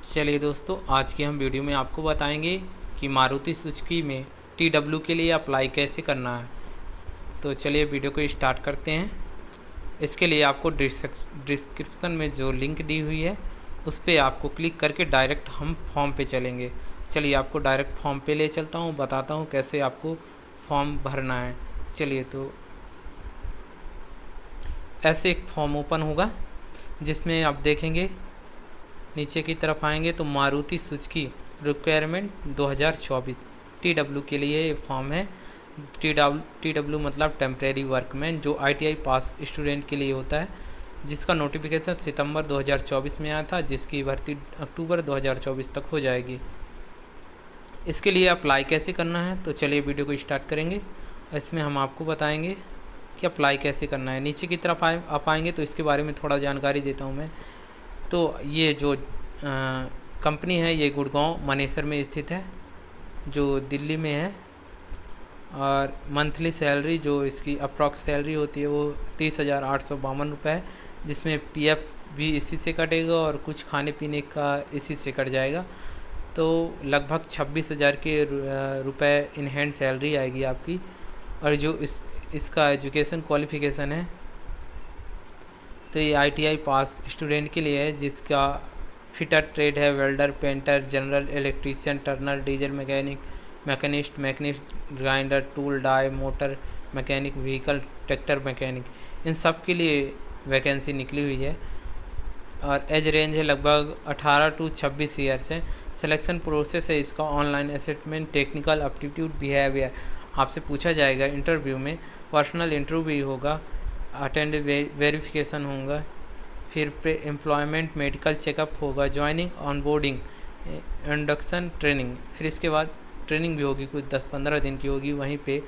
चलिए दोस्तों, आज की हम वीडियो में आपको बताएंगे कि मारुति सुजुकी में TW के लिए अप्लाई कैसे करना है। तो चलिए वीडियो को स्टार्ट करते हैं। इसके लिए आपको डिस्क्रिप्शन में जो लिंक दी हुई है उस पर आपको क्लिक करके डायरेक्ट हम फॉर्म पे चलेंगे। चलिए आपको डायरेक्ट फॉर्म पे ले चलता हूँ, बताता हूँ कैसे आपको फॉर्म भरना है। चलिए, तो ऐसे एक फॉर्म ओपन होगा जिसमें आप देखेंगे, नीचे की तरफ आएंगे तो मारुति सुजुकी रिक्वायरमेंट 2024 TW के लिए ये फॉर्म है। TW मतलब टेम्प्रेरी वर्कमैन, जो ITI पास स्टूडेंट के लिए होता है, जिसका नोटिफिकेशन सितंबर 2024 में आया था, जिसकी भर्ती अक्टूबर 2024 तक हो जाएगी। इसके लिए अप्लाई कैसे करना है, तो चलिए वीडियो को स्टार्ट करेंगे। इसमें हम आपको बताएंगे कि अप्लाई कैसे करना है। नीचे की तरफ आप आएंगे तो इसके बारे में थोड़ा जानकारी देता हूँ मैं। तो ये जो कंपनी है ये गुड़गांव मनेसर में स्थित है, जो दिल्ली में है। और मंथली सैलरी जो इसकी अप्रॉक्स सैलरी होती है वो 30,852 रुपये है, जिसमें PF भी इसी से कटेगा और कुछ खाने पीने का इसी से कट जाएगा। तो लगभग 26,000 के रुपये इन हैंड सैलरी आएगी आपकी। और जो इसका एजुकेशन क्वालिफ़िकेशन है तो ये ITI पास स्टूडेंट के लिए है, जिसका फिटर ट्रेड है welder, painter, general electrician, turner, diesel mechanic, machinist, grinder, tool, die, motor mechanic, vehicle, tractor mechanic, इन सब के लिए वैकेंसी निकली हुई है। और एज रेंज है लगभग 18 to 26 ईयर्स है। सिलेक्शन प्रोसेस है इसका online assessment, technical aptitude, behaviour आपसे पूछा जाएगा इंटरव्यू में, पर्सनल इंटरव्यू भी होगा, अटेंड वेरिफिकेशन होगा, फिर एम्प्लॉयमेंट मेडिकल चेकअप होगा, ज्वाइनिंग, ऑनबोर्डिंग, इंडक्शन, ट्रेनिंग। फिर इसके बाद ट्रेनिंग भी होगी, कुछ 10-15 दिन की होगी। वहीं पे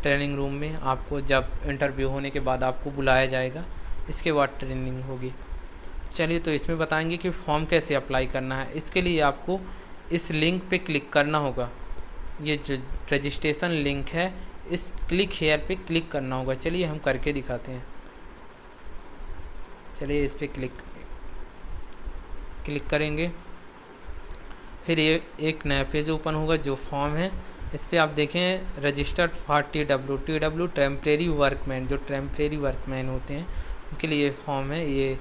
ट्रेनिंग रूम में आपको जब इंटरव्यू होने के बाद आपको बुलाया जाएगा, इसके बाद ट्रेनिंग होगी। चलिए, तो इसमें बताएंगे कि फॉर्म कैसे अप्लाई करना है। इसके लिए आपको इस लिंक पे क्लिक करना होगा। ये जो रजिस्ट्रेशन लिंक है, इस क्लिक हेयर पे क्लिक करना होगा। चलिए हम करके दिखाते हैं। चलिए इस पर क्लिक करेंगे, फिर ये एक नया पेज ओपन होगा जो फॉर्म है। इस पर आप देखें registered for TW temporary workman, जो टेम्प्रेरी वर्कमैन होते हैं उनके लिए फॉर्म है ये।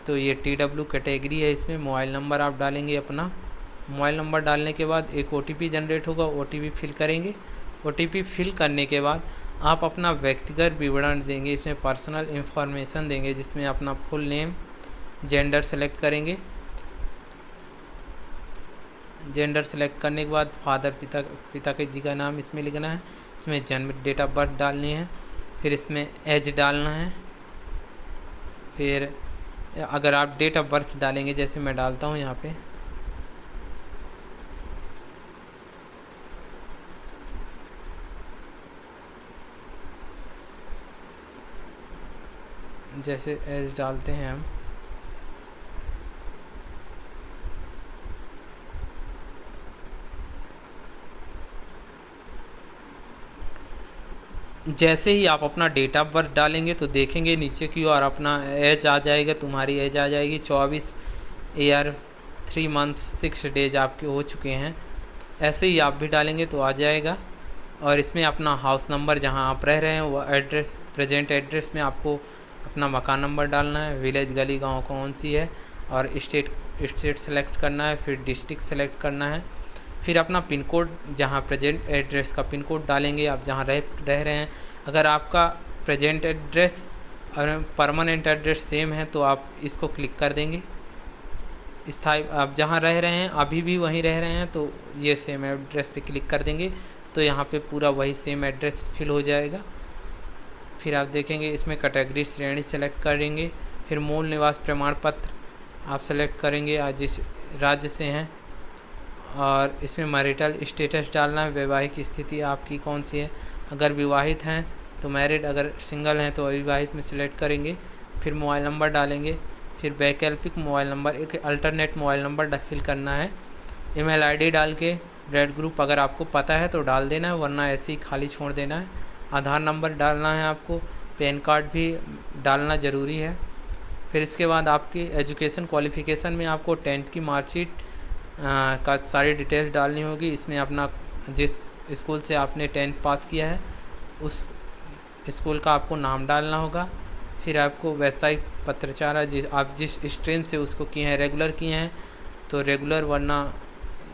तो ये TW कैटेगरी है। इसमें मोबाइल नंबर आप डालेंगे अपना। मोबाइल नंबर डालने के बाद एक OTP जनरेट होगा, OTP फिल करेंगे। OTP फिल करने के बाद आप अपना व्यक्तिगत विवरण देंगे, इसमें पर्सनल इंफॉर्मेशन देंगे, जिसमें अपना फुल नेम, जेंडर सेलेक्ट करेंगे। जेंडर सेलेक्ट करने के बाद फादर पिता के जी का नाम इसमें लिखना है। इसमें जन्म, डेट ऑफ बर्थ डालनी है। फिर इसमें एज डालना है। फिर अगर आप डेट ऑफ बर्थ डालेंगे, जैसे मैं डालता हूँ यहाँ पे, जैसे एज डालते हैं हम, जैसे ही आप अपना डेट ऑफ बर्थ डालेंगे तो देखेंगे नीचे की ओर अपना एज आ जाएगा, तुम्हारी एज आ जाएगी 24 ईयर 3 मंथ्स 6 डेज आपके हो चुके हैं। ऐसे ही आप भी डालेंगे तो आ जाएगा। और इसमें अपना हाउस नंबर जहां आप रह रहे हैं वो एड्रेस, प्रेजेंट एड्रेस में आपको अपना मकान नंबर डालना है, विलेज, गली, गांव कौन सी है, और स्टेट सेलेक्ट करना है। फिर डिस्ट्रिक्ट सेलेक्ट करना है। फिर अपना पिन कोड, जहाँ प्रेजेंट एड्रेस का पिन कोड डालेंगे आप जहाँ रह रहे हैं। अगर आपका प्रेजेंट एड्रेस और परमानेंट एड्रेस सेम है तो आप इसको क्लिक कर देंगे। स्थायी आप जहाँ रह रहे हैं अभी भी वहीं रह रहे हैं तो ये सेम एड्रेस पे क्लिक कर देंगे, तो यहाँ पे पूरा वही सेम एड्रेस फिल हो जाएगा। फिर आप देखेंगे इसमें कैटेगरी, श्रेणी सेलेक्ट करेंगे। फिर मूल निवास प्रमाण पत्र आप सेलेक्ट करेंगे, आज जिस राज्य से हैं। और इसमें मैरिटल स्टेटस डालना है, वैवाहिक स्थिति आपकी कौन सी है। अगर विवाहित हैं तो मैरिड, अगर सिंगल हैं तो अविवाहित में सिलेक्ट करेंगे। फिर मोबाइल नंबर डालेंगे। फिर वैकल्पिक मोबाइल नंबर, एक अल्टरनेट मोबाइल नंबर फिल करना है। ईमेल आईडी डाल के ब्लड ग्रुप अगर आपको पता है तो डाल देना है, वरना ऐसे ही खाली छोड़ देना है। आधार नंबर डालना है आपको, पैन कार्ड भी डालना ज़रूरी है। फिर इसके बाद आपकी एजुकेशन क्वालिफ़िकेशन में आपको 10th की मार्कशीट का सारी डिटेल्स डालनी होगी। इसमें अपना जिस स्कूल से आपने 10th पास किया है उस स्कूल का आपको नाम डालना होगा। फिर आपको वैसा पत्रचारा आप जिस स्ट्रीम से उसको किए हैं, रेगुलर किए हैं तो रेगुलर, वरना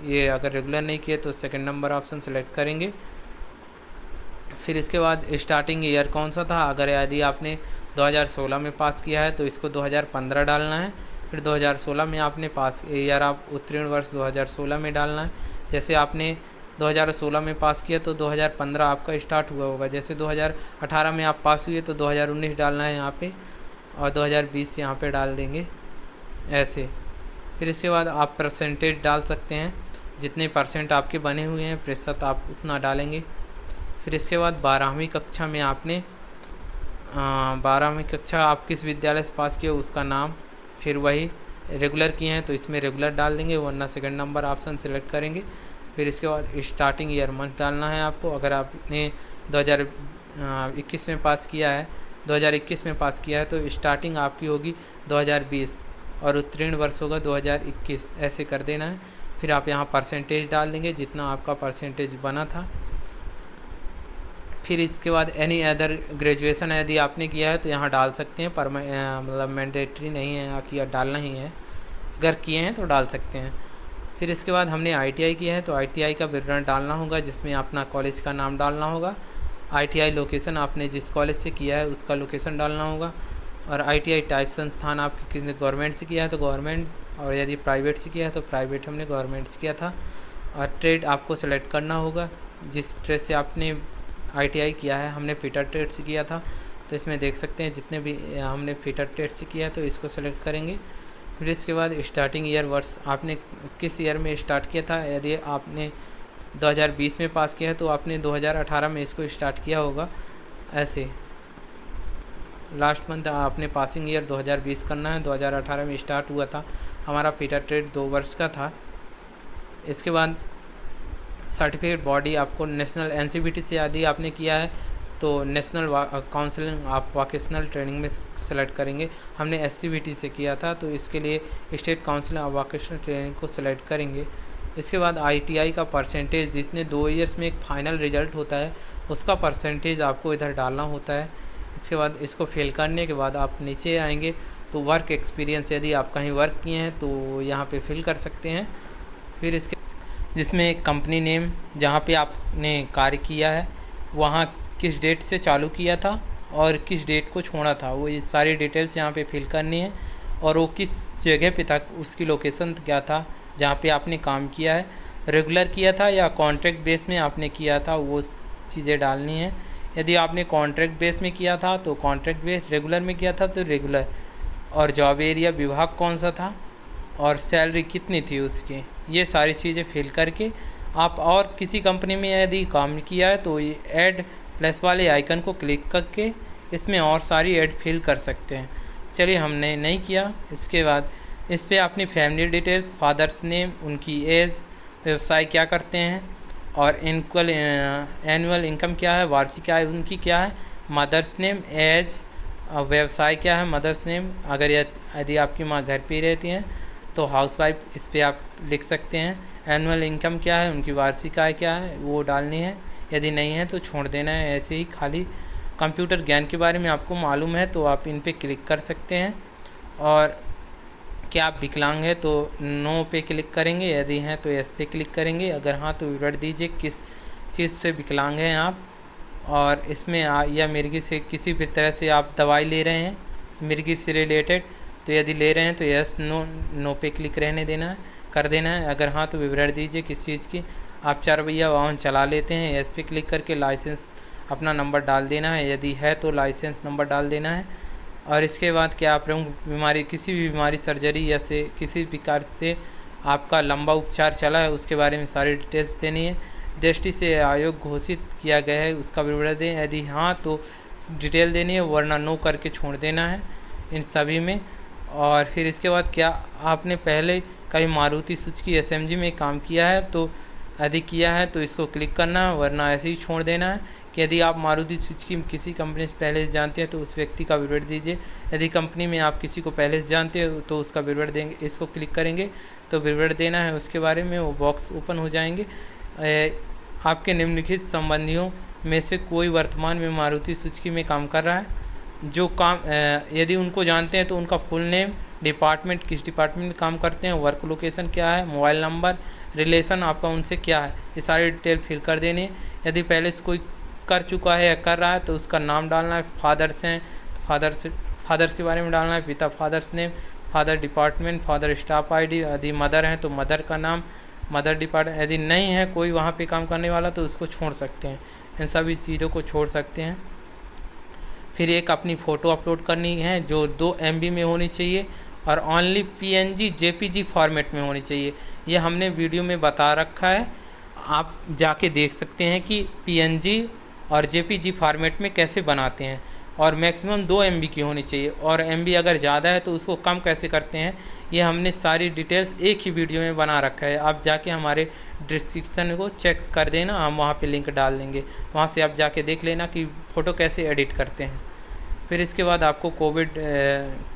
ये अगर रेगुलर नहीं किए तो सेकंड नंबर ऑप्शन सेलेक्ट करेंगे। फिर इसके बाद स्टार्टिंग ईयर कौन सा था, अगर यदि आपने 2016 में पास किया है तो इसको 2015 डालना है। फिर 2016 में आपने पास ईयर, आप उत्तीर्ण वर्ष 2016 में डालना है। जैसे आपने 2016 में पास किया तो 2015 आपका स्टार्ट हुआ होगा। जैसे 2018 में आप पास हुए तो 2019 डालना है यहाँ पे, और 2020 यहाँ पे डाल देंगे ऐसे। फिर इसके बाद आप परसेंटेज डाल सकते हैं, जितने परसेंट आपके बने हुए हैं प्रतिशत आप उतना डालेंगे। फिर इसके बाद 12वीं कक्षा में आपने 12वीं कक्षा आप किस विद्यालय से पास किए उसका नाम, फिर वही रेगुलर किए हैं तो इसमें रेगुलर डाल देंगे, वरना सेकंड नंबर ऑप्शन सेलेक्ट करेंगे। फिर इसके बाद स्टार्टिंग ईयर मंथ डालना है आपको। अगर आपने 2021 में पास किया है, 2021 में पास किया है तो स्टार्टिंग आपकी होगी 2020 और उत्तीर्ण वर्ष होगा 2021, ऐसे कर देना है। फिर आप यहाँ परसेंटेज डाल देंगे जितना आपका परसेंटेज बना था। फिर इसके बाद एनी अदर ग्रेजुएशन यदि आपने किया है तो यहाँ डाल सकते हैं, पर मतलब मैंडेटरी नहीं है कि डालना ही है, अगर किए हैं तो डाल सकते हैं। फिर इसके बाद हमने ITI किया है तो ITI का विवरण डालना होगा, जिसमें अपना कॉलेज का नाम डालना होगा। ITI लोकेशन आपने जिस कॉलेज से किया है उसका लोकेशन डालना होगा। और ITI टाइप संस्थान आपकी किसी गवर्नमेंट से किया है तो गवर्नमेंट, और यदि प्राइवेट से किया है तो प्राइवेट, हमने गवर्नमेंट से किया था। और ट्रेड आपको सेलेक्ट करना होगा, जिस ट्रेड से आपने ITI किया है। हमने फिटर ट्रेड से किया था तो इसमें देख सकते हैं जितने भी हमने फिटर ट्रेड से किया है तो इसको सेलेक्ट करेंगे। फिर इसके बाद स्टार्टिंग ईयर वर्ष आपने किस ईयर में स्टार्ट किया था, यदि आपने 2020 में पास किया है तो आपने 2018 में इसको स्टार्ट किया होगा। ऐसे लास्ट मंथ आपने पासिंग ईयर 2020 करना है, 2018 में स्टार्ट हुआ था हमारा फिटर ट्रेड, 2 वर्ष का था। इसके बाद सर्टिफिकेट बॉडी आपको नेशनल NCVT से यदि आपने किया है तो नेशनल काउंसिलिंग आप वोकेशनल ट्रेनिंग में सेलेक्ट करेंगे। हमने SCVT से किया था तो इसके लिए state council of vocational training को सेलेक्ट करेंगे। इसके बाद ITI का परसेंटेज, जितने 2 ईयर्स में एक फाइनल रिजल्ट होता है उसका परसेंटेज आपको इधर डालना होता है। इसके बाद इसको फिल करने के बाद आप नीचे आएंगे तो वर्क एक्सपीरियंस, यदि आप कहीं वर्क किए हैं तो यहाँ पे फिल कर सकते हैं। फिर इसके जिसमें कंपनी नेम जहाँ पे आपने कार्य किया है वहाँ किस डेट से चालू किया था और किस डेट को छोड़ा था, वो ये सारी डिटेल्स यहाँ पे फिल करनी है। और वो किस जगह पे था, उसकी लोकेशन क्या था जहाँ पे आपने काम किया है, रेगुलर किया था या कॉन्ट्रैक्ट बेस में आपने किया था, वो चीज़ें डालनी है। यदि आपने कॉन्ट्रैक्ट बेस में किया था तो कॉन्ट्रैक्ट बेस, रेगुलर में किया था तो रेगुलर, और जॉब एरिया विभाग कौन सा था और सैलरी कितनी थी उसकी, ये सारी चीज़ें फिल करके आप और किसी कंपनी में यदि काम किया है तो ये ऐड प्लस वाले आइकन को क्लिक करके इसमें और सारी ऐड फिल कर सकते हैं। चलिए हमने नहीं किया। इसके बाद इस पर अपनी फैमिली डिटेल्स, फादर्स नेम, उनकी एज, व्यवसाय क्या करते हैं और एनुअल इनकम क्या है, वार्षिक आय उनकी क्या है, मदर्स नेम, एज, व्यवसाय क्या है, मदर्स नेम। अगर यदि आपकी माँ घर पे ही रहती हैं तो हाउसवाइफ, इस पर आप लिख सकते हैं। एनुअल इनकम क्या है, उनकी वार्षिक आय क्या है, वो डालनी है। यदि नहीं है तो छोड़ देना है ऐसे ही। खाली कंप्यूटर ज्ञान के बारे में आपको मालूम है तो आप इन पे क्लिक कर सकते हैं। और क्या आप विकलांग है तो नो पे क्लिक करेंगे, यदि हैं तो यस पे क्लिक करेंगे। अगर हाँ तो विवरण दीजिए किस चीज़ से विकलांग हैं आप, और इसमें या मिर्गी से किसी भी तरह से आप दवाई ले रहे हैं मिर्गी से रिलेटेड, तो यदि ले रहे हैं तो यस नो पे क्लिक रहने देना है, कर देना है। अगर हाँ तो विवरण दीजिए किस चीज़ की, आप 4 पहिया वाहन चला लेते हैं, यस पे क्लिक करके लाइसेंस अपना नंबर डाल देना है, यदि है तो लाइसेंस नंबर डाल देना है। और इसके बाद क्या आप प्रमुख बीमारी, किसी भी बीमारी, सर्जरी या से किसी प्रकार से आपका लंबा उपचार चला है उसके बारे में सारी डिटेल्स देनी है। दृष्टि से आयोग घोषित किया गया है उसका विवरण दें, यदि हाँ तो डिटेल देनी है, वरना नो करके छोड़ देना है इन सभी में। और फिर इसके बाद क्या आपने पहले कभी मारुति सुजुकी SMG में काम किया है तो यदि किया है तो इसको क्लिक करना है, वरना ऐसे ही छोड़ देना है। कि यदि आप मारुति सुजुकी में किसी कंपनी से पहले से जानते हैं तो उस व्यक्ति का विवरण दीजिए। यदि कंपनी में आप किसी को पहले से जानते हो तो उसका विवरण देंगे। इसको क्लिक करेंगे तो विवरण देना है उसके बारे में, वो बॉक्स ओपन हो जाएंगे। आपके निम्नलिखित संबंधियों में से कोई वर्तमान में मारुति सुजुकी में काम कर रहा है। जो काम यदि उनको जानते हैं तो उनका फुल नेम, डिपार्टमेंट, किस डिपार्टमेंट में काम करते हैं, वर्क लोकेशन क्या है, मोबाइल नंबर, रिलेशन आपका उनसे क्या है, ये सारी डिटेल फिल कर देनी है। यदि पहले से कोई कर चुका है या कर रहा है तो उसका नाम डालना है। फादर्स हैं तो फादर्स के बारे में डालना है, पिता father's name, father department, father staff ID. यदि मदर हैं तो मदर का नाम, मदर डिपार्टमेंट। यदि नहीं है कोई वहाँ पे काम करने वाला तो उसको छोड़ सकते हैं, इन सभी चीज़ों को छोड़ सकते हैं। फिर एक अपनी फ़ोटो अपलोड करनी है जो 2 MB में होनी चाहिए और ओनली PNG JPG फॉर्मेट में होनी चाहिए। ये हमने वीडियो में बता रखा है, आप जाके देख सकते हैं कि PNG और JPG फॉर्मेट में कैसे बनाते हैं। और मैक्सिमम 2 MB की होनी चाहिए, और MB अगर ज़्यादा है तो उसको कम कैसे करते हैं ये हमने सारी डिटेल्स एक ही वीडियो में बना रखा है। आप जाके हमारे डिस्क्रिप्शन को चेक कर देना, हम वहाँ पे लिंक डाल देंगे, वहाँ से आप जाके देख लेना कि फ़ोटो कैसे एडिट करते हैं। फिर इसके बाद आपको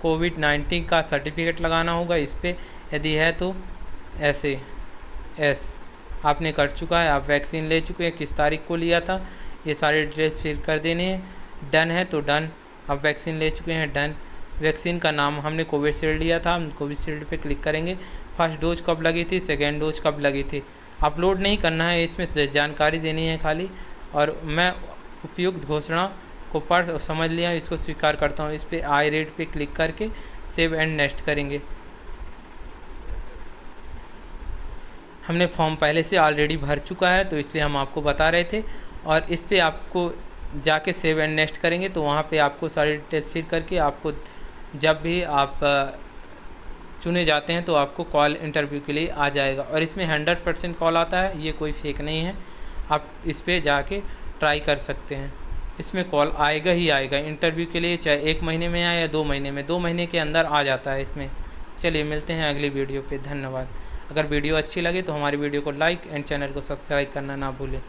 कोविड-19 का सर्टिफिकेट लगाना होगा इस पर। यदि है तो ऐसे आपने कर चुका है, आप वैक्सीन ले चुके हैं, किस तारीख को लिया था, ये सारे डिटेल्स फिल कर देने हैं। डन है तो डन, आप वैक्सीन ले चुके हैं, डन। वैक्सीन का नाम हमने कोविशील्ड लिया था, हम कोविशील्ड पे क्लिक करेंगे। फर्स्ट डोज कब लगी थी, सेकेंड डोज कब लगी थी, अपलोड नहीं करना है, इसमें जानकारी देनी है खाली। और मैं उपयुक्त घोषणा को पढ़ और समझ लिया, इसको स्वीकार करता हूँ। इस पर आई रेट पे क्लिक करके सेव एंड नेक्स्ट करेंगे। हमने फॉर्म पहले से ऑलरेडी भर चुका है तो इसलिए हम आपको बता रहे थे। और इस पर आपको जाके सेव एंड नेक्स्ट करेंगे तो वहाँ पे आपको सारी डिटेल्स फिल करके आपको जब भी आप चुने जाते हैं तो आपको कॉल इंटरव्यू के लिए आ जाएगा। और इसमें 100% कॉल आता है, ये कोई फेक नहीं है, आप इस पर जाके ट्राई कर सकते हैं। इसमें कॉल आएगा ही आएगा इंटरव्यू के लिए, चाहे 1 महीने में आए या 2 महीने में, 2 महीने के अंदर आ जाता है इसमें। चलिए मिलते हैं अगली वीडियो पे, धन्यवाद। अगर वीडियो अच्छी लगे तो हमारी वीडियो को लाइक एंड चैनल को सब्सक्राइब करना ना भूलें।